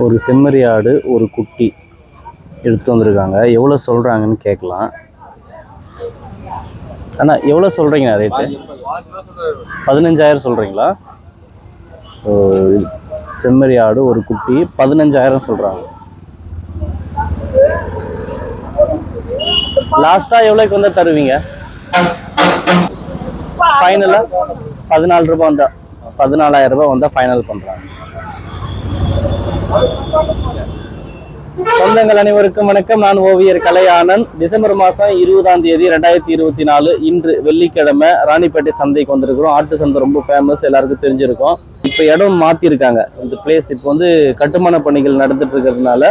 ஒரு செம்மறி ஆடு ஒரு குட்டி எடுத்துகிட்டு வந்திருக்காங்க. எவ்வளோ சொல்கிறாங்கன்னு கேட்கலாம். அண்ணா எவ்வளோ சொல்கிறீங்கண்ணா ரேட்டு? 15,000 சொல்கிறீங்களா? செம்மறி ஆடு ஒரு குட்டி 15,000 சொல்கிறாங்க. லாஸ்ட்டாக எவ்வளோக்கு வந்து தருவீங்க? ஃபைனலாக 14 ரூபா வந்தால் 14,000 ரூபாய் வந்தால் ஃபைனல் பண்ணுறாங்க. சொந்தங்கள் அனைவருக்கும் வணக்கம். நான் ஓவியர் கலையானந்த். டிசம்பர் மாதம் 20ஆம் தேதி 2024 இன்று வெள்ளிக்கிழமை ராணிப்பேட்டை சந்தைக்கு வந்திருக்கிறோம். ஆட்டு சந்தை ரொம்ப ஃபேமஸ், எல்லாருக்கும் தெரிஞ்சிருக்கும். இப்போ இடம் மாற்றிருக்காங்க. இந்த பிளேஸ் இப்போ வந்து கட்டுமான பணிகள் நடந்துட்டு இருக்கிறதுனால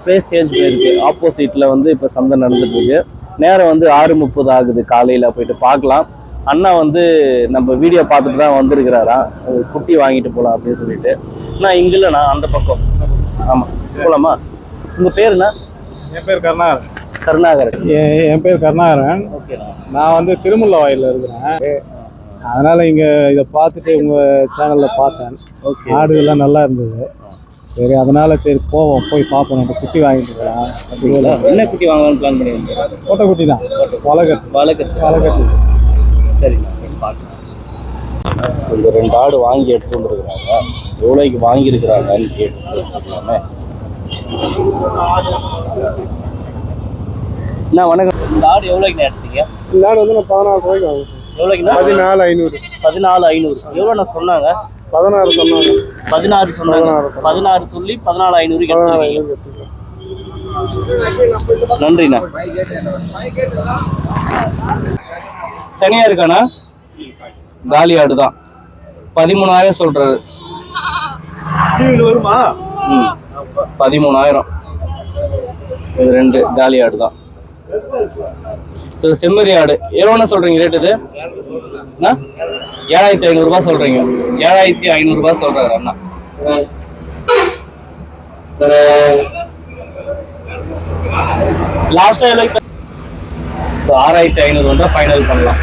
பிளேஸ் சேஞ்ச் பண்ணியிருக்கு. ஆப்போசிட்டில் வந்து இப்போ சந்தை நடந்துட்டு இருக்கு. நேரம் வந்து 6:30 ஆகுது. காலையில் போயிட்டு பார்க்கலாம். அண்ணா வந்து நம்ம வீடியோ பார்த்துட்டு தான் வந்திருக்கிறாரா, குட்டி வாங்கிட்டு போகலாம் அப்படின்னு சொல்லிட்டு. நான் இங்கே இல்லைண்ணா, அந்த பக்கம். ஆமாம், போகலாமா? உங்கள் பேருண்ணா? என் பேர் கருணாகரன். கருணாகரன். என் பேர் கருணாகரன். ஓகேண்ணா. நான் வந்து திருமுல்ல வாயிலில் இருக்கிறேன். அதனால் இங்கே இதை பார்த்துட்டு உங்கள் சேனலில் பார்த்தேன். ஓகே. ஆடுகள்லாம் நல்லா இருந்தது. சரி, அதனால் சரி போவோம், போய் பார்ப்போம், நம்ம குட்டி வாங்கிட்டு போகலாம். அப்படிங்களா? என்ன குட்டி வாங்கலாம்னு பிளான் பண்ணியிருக்கீங்க? கோட்டை குட்டி தான், வளகத்து. சரிண்ணா, பார்க்கலாம். இந்த 2 ஆடு வாங்கி எடுத்துட்டு வந்துருக்குறாங்க. எவ்வளோக்கு வாங்கியிருக்கிறாங்கன்னு கேட்டு வச்சுக்கலாமே. அண்ணா வணக்கம். இந்த ஆடு எவ்வளோக்கு எடுத்தீங்க? இந்த ஆடு வந்து நான் 14 ரூபாய்க்கு வாங்க. எவ்வளோக்குண்ணா? 14,500. 14,500. எவ்வளோண்ணா சொன்னாங்க? 16 சொன்னாங்க. 16 சொன்னாங்க. 16 சொல்லி 14,500 எடுத்துருக்கீங்க. நன்றிண்ணா. சனியா இருக்காண்ணா? காலி ஆடு தான். 13,000 சொல்றாரு. வருமா? 13,000. இது 2 காலி ஆடு தான். சரி, செம்மறி ஆடு எவ்வளோண்ணா சொல்றீங்க ரேட்டு? இது 7,500 ரூபாய் சொல்றீங்க. 7,500 ரூபாய் சொல்றாரு அண்ணா. லாஸ்டா எவ்வளோ? 6,500 வந்தா ஃபைனல் பண்ணலாம்.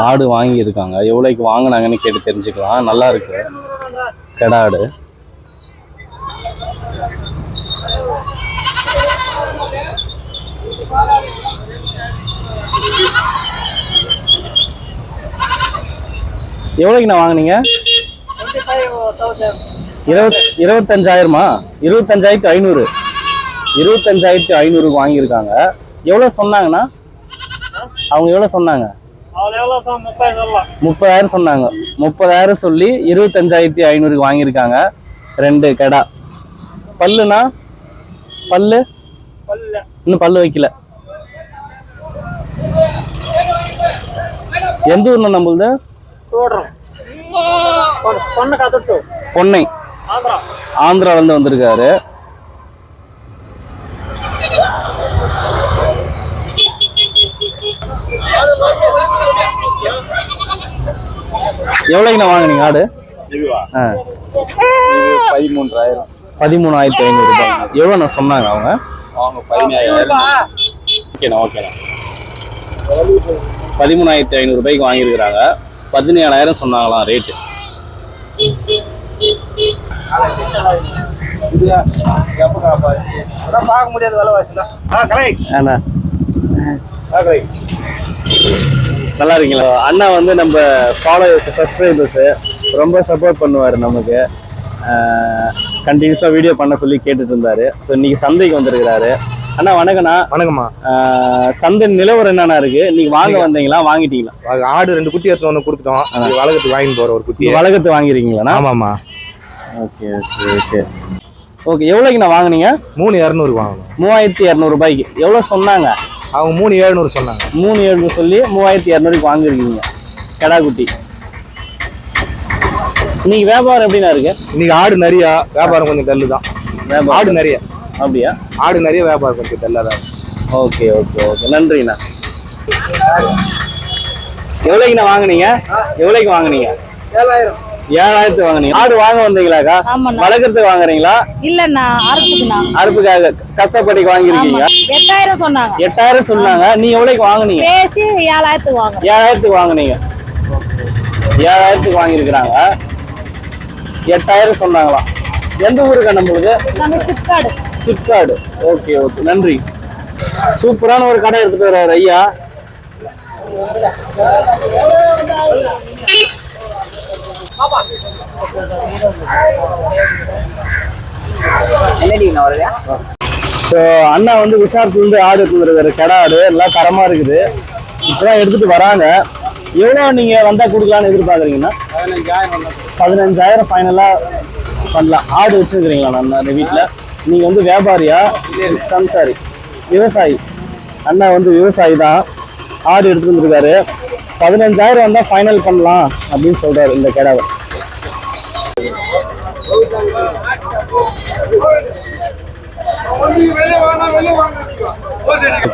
ஆடு வாங்கி இருக்காங்க. எவ்வளோக்கு வாங்கினாங்கன்னு கேட்டு தெரிஞ்சுக்கலாம். நல்லா இருக்கு கடா ஆடு. எவ்வளோக்குண்ணா வாங்கினீங்க? 25,000மா? 25,500. 25,500 வாங்கியிருக்காங்க. எவ்வளோ சொன்னாங்கண்ணா? அவங்க எவ்வளோ சொன்னாங்க? 30,000 சொன்னாங்க. 30,000 சொல்லி 25,500 வாங்கியிருக்காங்க. 2 கடா. பல்லுண்ணா? பல்லு இன்னும் பல்லு வைக்கல. எந்த ஊர்ல நம்மளுது? பொன்னை, ஆந்திரால இருந்து வந்திருக்காரு. எவ்வளோக்குண்ணா வாங்கினீங்க ஆடு? 13,000. 13,500 ரூபாய். எவ்வளோண்ணா சொன்னாங்க அவங்க? 15,000. ஓகேண்ணா. 13,500 ரூபாய்க்கு வாங்கியிருக்கிறாங்க. 17,000 சொன்னாங்களாம் ரேட்டு. பார்க்க முடியாது விலைவாசி. நல்லா இருக்கீங்களா? அண்ணா வந்து நம்ம ஃபாலோவர்ஸ், சப்ஸ்கிரைபர்ஸ் ரொம்ப சப்போர்ட் பண்ணுவார் நமக்கு. கண்டினியூஸாக வீடியோ பண்ண சொல்லி கேட்டுட்டு இருந்தாரு. ஸோ இன்னைக்கு சந்தைக்கு வந்திருக்கிறாரு. அண்ணா வணக்கண்ணா. வணக்கம்மா. சந்தை நிலவரம் என்னண்ணா இருக்கு? நீங்க வாங்க வந்தீங்களா, வாங்கிட்டீங்களா? ஆடு 2 குட்டி எடுத்து வந்து கொடுத்துட்டோம். வளகத்து வாங்கிட்டு போற ஒரு குட்டி. வளகத்து வாங்கிருக்கீங்களா? ஆமாம்மா. Okay okay okay okay. எவ்வளோக்குண்ணா வாங்கினீங்க? 3,200 வாங்கணும். 3,200 ரூபாய்க்கு. எவ்வளோ சொன்னாங்க அவங்க? 3,700 சொன்னாங்க. 3,700 சொல்லி 3,200க்கு வாங்கிருக்கீங்க கடா குட்டி. இன்னைக்கு வியாபாரம் எப்படின்னா இருக்கு? இன்னைக்கு ஆடு நிறைய வியாபாரம் கொஞ்சம் டல்லு தான். ஆடு நிறைய. அப்படியா? ஆடு நிறைய வியாபாரம் கொஞ்சம் டல்லா தான். Okay okay okay. நன்றிண்ணா. எவ்வளோக்குண்ணா வாங்கினீங்க? எவ்வளோக்கு வாங்கினீங்க? 7,000. 7,000 வாங்குனீங்க. ஆடு வாங்க வந்தீங்களாக்கா? ஆமாண்ணா. வளர்க்கறதுக்கு வாங்குறீங்களா? இல்லண்ணா, அறுப்புக்குண்ணா. அறுப்புக்காக கஷ்டப்படிக்கு வாங்கிருக்கீங்க. 8,000 சொன்னாங்க. 8,000 சொன்னாங்க. நீங்க எவ்வளவுக்கு வாங்குனீங்க? பேசி 7,000 வாங்குறேன். 7,000 வாங்குனீங்க. 7,000 வாங்கியிருக்கிறாங்க. 8,000 சொன்னாங்களாம். எந்த ஊருக்கா நம்மளுக்கு? நம்ம சிப்காடு. சிப்காடு. ஓகே ஓகே, நன்றி. சூப்பரான ஒரு கடை எடுத்துட்டு வர்றாரு ஐயா. அண்ணா வந்து விசாரத்துல ஆடு எடுத்துருக்காரு. கடை ஆடு எல்லாம் தரமா இருக்குது. இப்பதான் எடுத்துட்டு வராங்க. எவ்வளவு நீங்க வந்தா கொடுக்கலான்னு எதிர்பார்க்குறீங்கன்னா? 15,000 ஃபைனலா பண்ணலாம். ஆடு வச்சிருக்கிறீங்களா அந்த வீட்டுல? நீங்க வந்து வியாபாரியா? சம்சாரி, விவசாயி. அண்ணா வந்து விவசாயி தான். ஆடு எடுத்துட்டு வந்துருக்காரு. 15,000 வந்தா ஃபைனல் பண்ணலாம் அப்படின்னு சொல்றாரு இந்த கடாவை.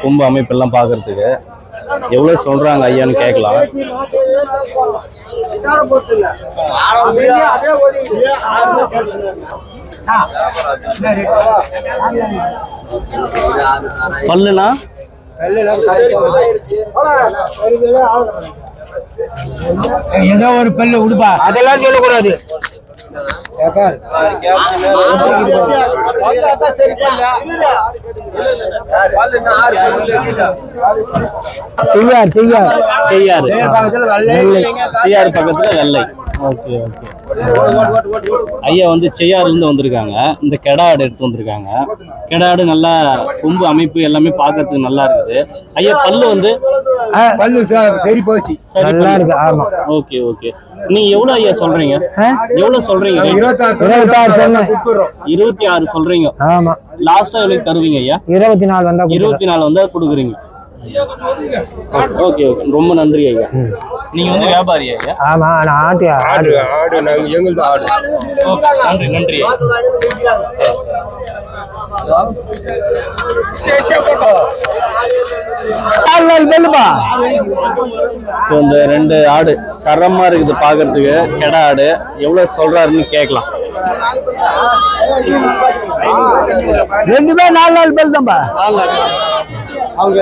கும்ப அமைப்பெல்லாம் பாக்குறதுக்கு எவ்வளவு சொல்றாங்க ஐயான்னு கேட்கலாம். பல்லுனா ஏதோ ஒரு பல்லு உடுப்பா, அதெல்லாம் சொல்லக்கூடாது. செய்யாறு பக்கத்துல வெள்ளை. Okay okay. ஐயா வந்து செய்யாறுல இருந்து வந்திருக்காங்க. இந்த கெடா ஆடு எடுத்து வந்திருக்காங்க. கெடா ஆடு நல்லா கொம்பு அமைப்பு எல்லாமே பாக்குறதுக்கு நல்லா இருக்குது. ஐயா பல்லு வந்து பல்லு சரி போச்சு, நல்லா இருக்கு. ஆமா. Okay okay. நீங்க எவ்வளவு ஐயா சொல்றீங்க? எவ்வளவு சொல்றீங்க? 26 சொல்றீங்க. ஆமா. லாஸ்டா எவ்வளவு தருவீங்க ஐயா? 24 வந்தா 24 வந்தா கொடுக்குறீங்க. ஓகே ஓகே, ரொம்ப நன்றி ஐயா. நீங்க வந்து வியாபாரி ஐயா? ஆமா, நான் ஆடு நாங்க எங்களுக்கு ஆடு. நன்றி நன்றி. இந்த 2 ஆடு தரமா இருக்குது பாக்குறதுக்கு. கெடா ஆடு எவ்வளவு சொல்றாருன்னு கேட்கலாம். ரெண்டுமே 4 நாள் பெல் தான்பா. அவங்க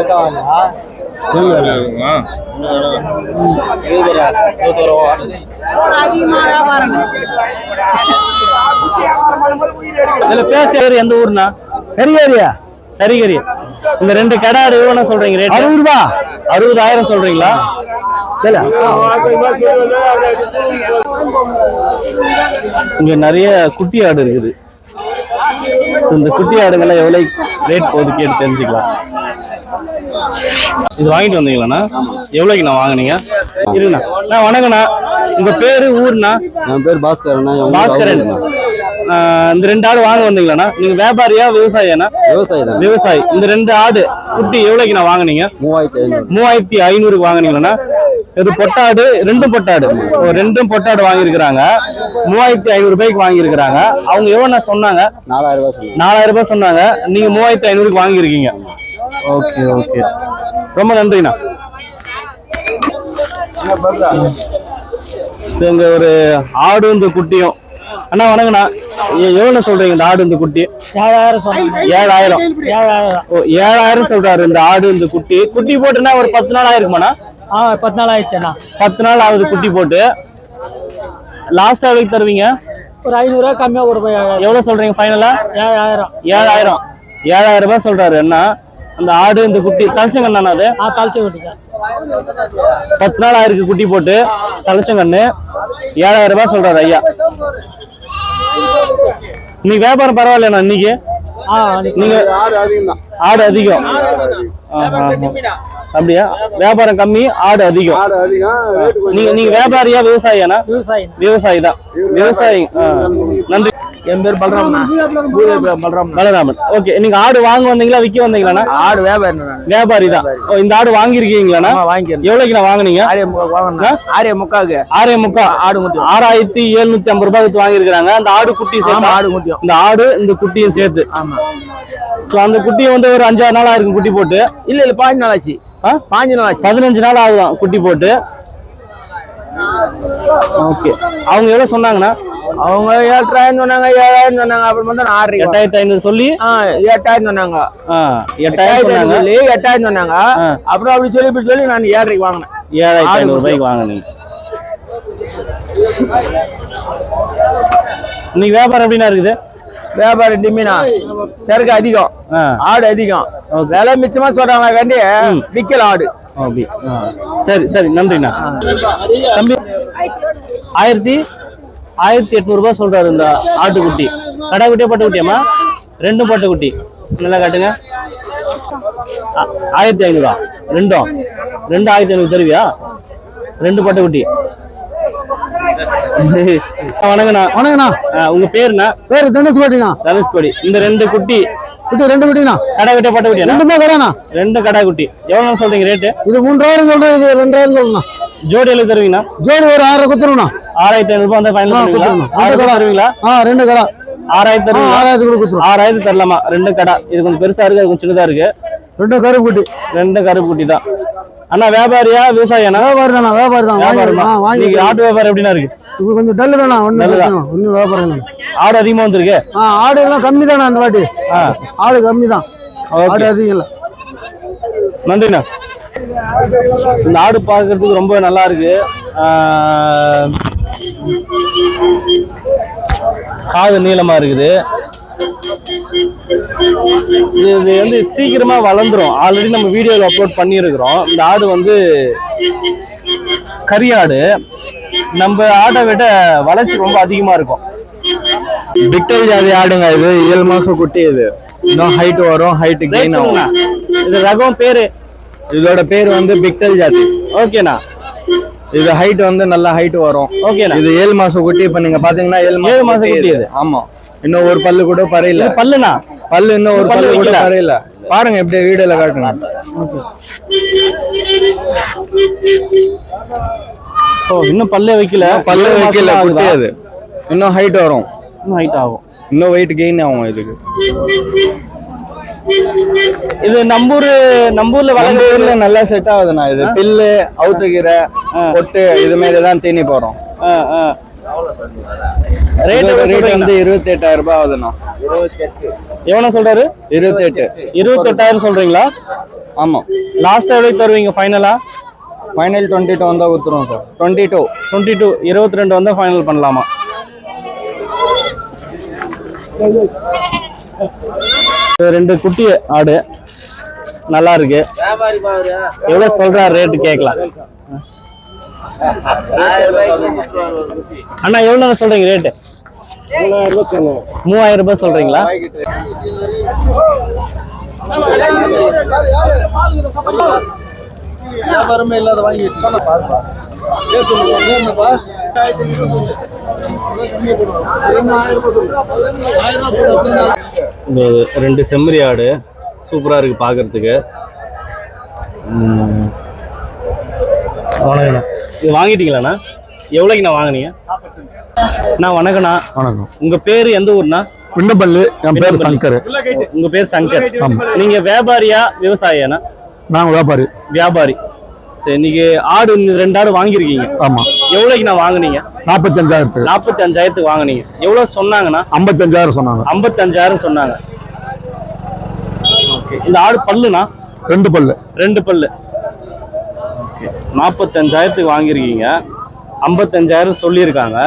இதுல பேசுற எந்த ஊர்னா? கரிகரியா. கரிகரி. இந்த 2 கடை ஆடு எவ்வளவு சொல்றீங்க ரேட்? 60 ரூபா. 60,000 சொல்றீங்களா? இங்க நிறைய குட்டி ஆடு இருக்குது. இந்த குட்டி ஆடுங்கெல்லாம் எவ்வளவு ரேட் போகுது கேட்டு தெரிஞ்சுக்கலாம். இது வாங்கிட்டு வந்தீங்களாண்ணா? எவ்வளவுக்கு நான் வாங்கினீங்க? இருங்கண்ணா. வணக்கண்ணா. உங்க பேரு ஊர்னா? என் பேர் பாஸ்கரன். பாஸ்கரன். இந்த 2 ஆடு வாங்க வந்தீங்களாண்ணா? நீங்க வியாபாரியா விவசாயியாண்ணா? விவசாயி தான். விவசாயி. இந்த 2 ஆடு குட்டி எவ்வளவுக்கு நான் வாங்கினீங்க? 3,500 வாங்கினீங்களாண்ணா? இது பொட்டாடு, 2 பொட்டாடு. 2 பொட்டாடு வாங்கியிருக்கிறாங்க. 3,500 ரூபாய்க்கு வாங்கியிருக்கிறாங்க. அவங்க எவ்வளோ சொன்னாங்க? 4,000 ரூபாய் சொன்னாங்க. நீங்க 3,500க்கு வாங்கியிருக்கீங்க. ஓகே ஓகே, ரொம்ப நன்றிண்ணா. இங்க ஒரு ஆடு இந்த குட்டியும். அண்ணா வணங்கண்ணா. எவ்வளவு சொல்றீங்க இந்த ஆடு இந்த குட்டி? 7,000. 7,000 சொல்றாரு இந்த ஆடு இந்த குட்டி. குட்டி போட்டுனா ஒரு 10 நாள் ஆயிருக்குமாண்ணா? 10 நாள் ஆயிடுச்சுண்ணா. 10 நாள் ஆகுது குட்டி போட்டு. லாஸ்டா எவ்வளவு தருவீங்க? ஒரு 500 ரூபாய் கம்மியா ஒரு எவ்வளவு சொல்றீங்க ஃபைனலா? 7,000. 7,000 ரூபாய் சொல்றாரு அண்ணா. அந்த ஆடு இந்த குட்டி தலைச்சங்கண்ணா? அது தலைச்சங்கண்ணு. 10 நாள் ஆயிருக்கு குட்டி போட்டு. தலைச்சங்கண்ணு. 7,000 ரூபாய் சொல்றாரு ஐயா. இன்னைக்கு வியாபாரம் பரவாயில்லண்ணா இன்னைக்கு? நீங்க ஆடு அதிகம். அப்படியா? வியாபாரம் கம்மி, ஆடு அதிகம். நீங்க வியாபாரியா விவசாயியாண்ணா? விவசாயி தான். விவசாயி. நன்றி. என் பேர் பலராமன். ஓகே. நீங்க ஆடு வாங்க வந்தீங்களா விற்க வந்தீங்களா? ஆடு வியாபாரி தான். இந்த ஆடு வாங்கிருக்கீங்களா? எவ்வளவுக்கு நான் வாங்கினீங்க? 6,300. 6,300 ஆடு குட்டி. 6,750 ரூபாய்க்கு வாங்கிருக்காங்க. அந்த ஆடு குட்டி சேர்த்து. ஆடு குட்டியும். இந்த ஆடு இந்த குட்டியும் சேர்த்து. ஆமா. அந்த குட்டியை வந்து ஒரு 5-6 நாள் ஆயிருக்கும் குட்டி போட்டு. இல்ல 15 நாள் ஆச்சு. 15 நாள் ஆச்சு. 15 நாள் ஆகுதான் குட்டி போட்டு. ஓகே. அவங்க எவ்வளவு சொன்னாங்கண்ணா? அவங்க 7,000 சொன்னாங்க, 7,000 சொன்னாங்க. அப்புறம் வந்து 6,000 8,500 சொல்லி 8,000 சொன்னாங்க. 8,000 சொன்னாங்க. சொல்லி 8,000 சொன்னாங்க. அப்புறம் அப்படி சொல்லி இப்படி சொல்லி நான் 7,000 வாங்கினேன். 7,500 ரூபாய்க்கு வாங்கினீங்க. இன்னைக்கு வியாபாரம் எப்படின்னா இருக்குது? வியாபாரம் டிமினா சரக்கு அதிகம், ஆடு அதிகம், விலை மிச்சமா சொல்றாங்க கண்டி விக்கல ஆடு. அப்படி சரி சரி, நன்றிண்ணா. தம்பி 1,800 ரூபாய் சொல்றாரு இந்த ஆட்டுக்குட்டி. கடா குட்டியா பட்டு குட்டியாம்மா? ரெண்டும் பட்டு குட்டி. நல்லா காட்டுங்க. 1,500. ரெண்டும் 1,500 தருவியா? ரெண்டு பட்டு குட்டி. வணக்கண்ணா. வணக்கண்ணா. உங்க பேருண்ணா? பேரு தனுஷ்கோடிண்ணா. தனுஷ்கோடி. இந்த ரெண்டு குட்டி ரெண்டு குட்டிண்ணா. கடா குட்டியா பட்டு குட்டியா? ரெண்டுமே கடைண்ணா. ரெண்டு கடா குட்டி. எவ்வளவு சொல்றீங்க ரேட்டு? இது 3,000 சொல்றேன், இது 2,000 சொல்லணும்ண்ணா. ஜோடி எவ்வளவு தருவீங்கண்ணா? ஜோடி ஒரு 6,000 குத்துருண்ணா. 6,500 ரூபாய் வந்து ஃபைனல் பண்ணுவீங்களா? 6,000 தருவீங்களா? ரெண்டு கடை 6,000 தருவீங்களா? 6,000 கூட குத்துரும். 6,000 தரலாமா? ரெண்டு கடை. இது கொஞ்சம் பெருசா இருக்கு, அது கொஞ்சம் சின்னதா இருக்கு. ரெண்டு கருப்பு குட்டி. ரெண்டு கருப்பு குட்டி தான். அண்ணா வியாபாரியா விவசாயியா? வியாபாரி தானா? வியாபாரி தான். வாங்கி நீங்க ஆட்டு வியாபாரம் எப்படின்னா இருக்கு? இது கொஞ்சம் டல்லு தானா? ஒன்னும் வியாபாரம் இல்லை. ஆடு அதிகமா வந்திருக்கு. ஆடு எல்லாம் கம்மி தானே அந்த வாட்டி. ஆடு கம்மி தான், ஆடு அதிகம் இல்லை. நன்றிண்ணா. இந்த ஆடு பார்க்கறதுக்கு ரொம்ப நல்லா இருக்கு. காது நீளமா இருக்குது. இது வந்து சீக்கிரமா வளர்ந்துரும். ஆல்ரெடி நம்ம வீடியோவில் அப்லோட் பண்ணியிருக்கிறோம். இந்த ஆடு வந்து கரியாடு. நம்ம ஆட்டை விட வளர்ச்சி ரொம்ப அதிகமா இருக்கும். பிக்டல் ஜாதி ஆடுங்க. இது 7 மாசம் குட்டி. இது இன்னும் ஹைட் வரும், ஹைட் கெயின் ஆகும். இது ரகம் பேரு? இதோட பேர் வந்து பிக்டல் ஜாதி. ஓகேண்ணா. இது ஹைட் வந்து நல்ல ஹைட் வரும். ஓகேண்ணா. இது 7 மாசம் குட்டி. இப்ப நீங்க பாத்தீங்கன்னா 7 மாசம் குட்டி இது. ஆமா, இன்னும் ஒரு பல்லு கூட பறையில. பல்லுண்ணா? பல்லு இன்னும் ஒரு பல்லு கூட பறையில. பாருங்க இப்படியே வீடியோல காட்டுங்க. ஓ, இன்னும் பல்லே வைக்கல. பல்லு வைக்கல குட்டி. அது இன்னும் ஹைட் வரும், இன்னும் ஹைட் ஆகும், இன்னும் வெயிட் கெயின் ஆகும் இதுக்கு. இது நம்பூர்ல வளர்ந்து நல்லா செட் ஆகுதுண்ணா. இது பில்லு, அவுத்துக்கீரை, பொட்டு இது மாதிரி தான் தீனி போறோம். ரேட் வந்து 28,000 ரூபாய் ஆகுதுண்ணா. எவ்வளவு சொல்றாரு? 28,000 சொல்றீங்களா? ஆமா. லாஸ்ட் எவ்வளவு தருவீங்க ஃபைனலா? ஃபைனல் 22 வந்தா கொடுத்துருவோம் சார். 22 22 வந்தா ஃபைனல் பண்ணலாமா? ரெண்டு குட்டி ஆடு நல்லா இருக்கு. எவ்வளவு சொல்றாரு ரேட்டு கேட்கலாம். அண்ணா எவ்வளவு சொல்றீங்க ரேட்டு? 3,000 ரூபாய் சொல்றீங்களா? வியாபாரமே இல்லாத வாங்கி ரெண்டு செம்மறி ஆடு சூப்பரா இருக்கு பாக்குறதுக்கு. வணக்கண்ணா. இது வாங்கிட்டீங்களாண்ணா? எவ்வளோக்குண்ணா வாங்கினீங்க? அண்ணா வணக்கண்ணா. வணக்கம். உங்க பேரு எந்த ஊர்னா? விண்ணப்பல்லு. என் பேர் சங்கர். உங்க பேர் சங்கர். நீங்க வியாபாரியா விவசாயியாண்ணா? நான் வியாபாரி. சரி, இன்னைக்கு ஆடு 2 ஆடு வாங்கியிருக்கீங்க. ஆமா. எவ்வளோக்குண்ணா வாங்கினீங்க? 45,000. 45,000 வாங்கினீங்க. எவ்வளவு சொன்னாங்கண்ணா? 55,000 சொன்னாங்க. 55,000 சொன்னாங்க. ஓகே. இந்த ஆடு பல்லுண்ணா? 2 பல்லு. 2 பல்லு. 45,000 வாங்கியிருக்கீங்க. 55,000 சொல்லியிருக்காங்க.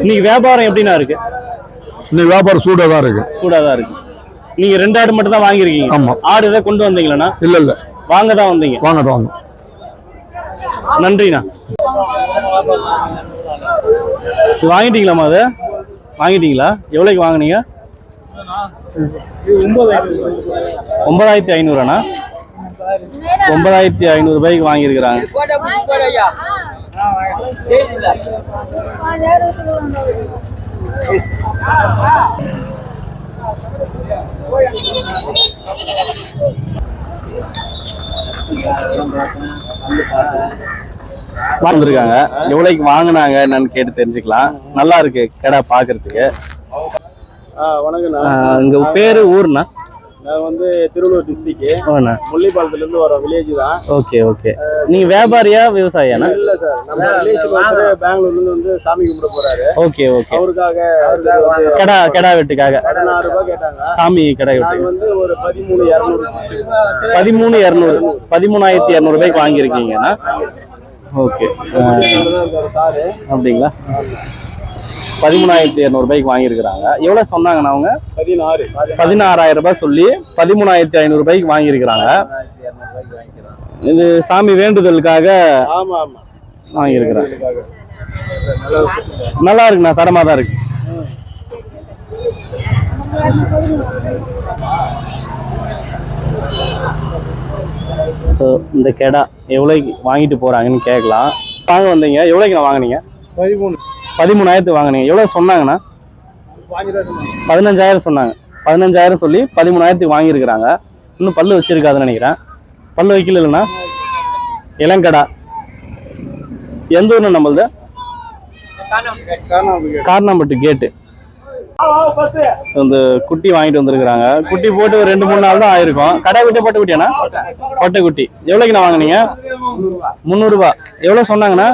இன்னைக்கு வியாபாரம் எப்படின்னா இருக்கு? இன்னைக்கு வியாபாரம் சூடாக தான் இருக்கு. சூடாக தான் இருக்கு. நீங்க 2 ஆடு மட்டும் தான் வாங்கியிருக்கீங்க? ஆமா. ஆடு ஏதாவது கொண்டு வந்தீங்களா? இல்ல வாங்க தான் வந்தீங்க. நன்றிண்ணா. வாங்கிட்டீங்களாமா? அது வாங்கிட்டீங்களா? எவ்வளோக்கு வாங்கினீங்க? 9,500. 9,500 ரூபாய்க்கு வாங்கியிருக்கிறாங்க. வந்திருக்காங்க. எவ்வளவுக்கு வாங்கினாங்க என்னன்னு கேட்டு தெரிஞ்சுக்கலாம். நல்லா இருக்கு கடை பாக்குறதுக்கு. வணக்கண்ணா. உங்க பேரு ஊர்னா? நான் வந்து திருவள்ளூர் டிஸ்ட்ரிக்ட் முள்ளிப்பாலத்துல இருந்து வரோம். வில்லேஜ் தான். ஓகே. நீங்க வியாபாரியா விவசாயியாண்ணா? இல்ல சார், நம்ம ரிலேஷன் ஒருத்தர் பெங்களூர்ல இருந்து வந்து சாமி கும்பிட போறாரு. Okay okay. அவருக்காக கெடா வெட்டுக்காக 16 ரூபாய் கேட்டாங்க. சாமி கடை நாங்க வெட்டு வந்து ஒரு 13,200 13,200 13,200 ரூபாய்க்கு வாங்கியிருக்கீங்கண்ணா. Okay sir. அப்படிங்களா? 13,200 ரூபாய்க்கு வாங்கியிருக்கிறாங்க. எவ்வளவு சொன்னாங்கண்ணா அவங்க? 16. 16,000 ரூபாய் சொல்லி 13,500 ரூபாய்க்கு வாங்கியிருக்கிறாங்க. இது சாமி வேண்டுதலுக்காக ஆமா ஆமா வாங்கியிருக்கிறாங்க. நல்லா இருக்குண்ணா, தரமா தான் இருக்கு. ஸோ இந்த கெடா எவ்வளோக்கு வாங்கிட்டு போறாங்கன்னு கேட்கலாம். வாங்க வந்தீங்க, எவ்வளோக்கு நான் வாங்கினீங்க? 13,000 வாங்கினீங்க. எவ்வளோ சொன்னாங்கண்ணா? 15,000 சொன்னாங்க. 15,000 சொல்லி 13,000 வாங்கியிருக்கிறாங்க. இன்னும் பல்லு வச்சிருக்காதுன்னு நினைக்கிறேன். பல்லு வைக்கல இல்லைண்ணா? இளங்கடா. எந்த ஊர்னு நம்மளது? காரணம்பட்டு கேட்டு. இந்த குட்டி வாங்கிட்டு வந்திருக்கிறாங்க. குட்டி போட்டு ஒரு 2-3 நாள் தான் ஆயிருக்கும். கடை விட்டு பொட்டை குட்டியாண்ணா? பொட்டை குட்டி. எவ்வளோக்கு நான் வாங்கினீங்க? 300 ரூபாய். எவ்வளோ சொன்னாங்கண்ணா?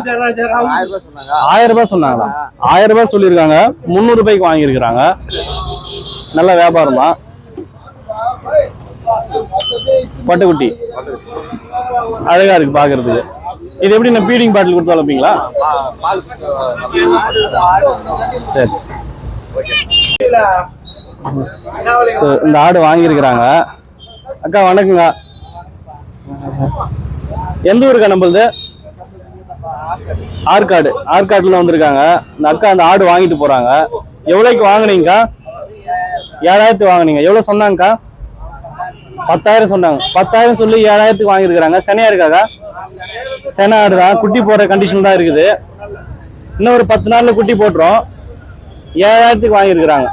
1000 ரூபாய் சொன்னாங்களா? 1000 ரூபாய் சொல்லியிருக்காங்க. 300 ரூபாய்க்கு வாங்கியிருக்கிறாங்க. நல்ல வியாபாரம் தான். பொட்டைக்குட்டி அழகா இருக்கு பாக்குறதுக்கு. இது எப்படி நான் பீடிங் பாட்டில் கொடுத்து வளர்ப்பீங்களா? சரி. இந்த ஆடு வாங்கியிருக்கிறாங்க. அக்கா வணக்கங்க. எந்த ஊருக்கா நம்மளது? ஆற்காடு. ஆற்காட்டுல வந்திருக்காங்க. இந்த அக்கா அந்த ஆடு வாங்கிட்டு போறாங்க. எவ்வளவுக்கு வாங்கினீங்கக்கா? 7,000 வாங்கினீங்க. எவ்வளவு சொன்னாங்கக்கா? 10,000 சொன்னாங்க. 10,000 சொல்லி 7,000 வாங்கியிருக்கிறாங்க. செனையா இருக்காக்கா? செனை ஆடு தான். குட்டி போடுற கண்டிஷன் தான் இருக்குது. இன்னும் ஒரு 10 நாள்ல குட்டி போட்டுரும். 7,000 வாங்கியிருக்கிறாங்க.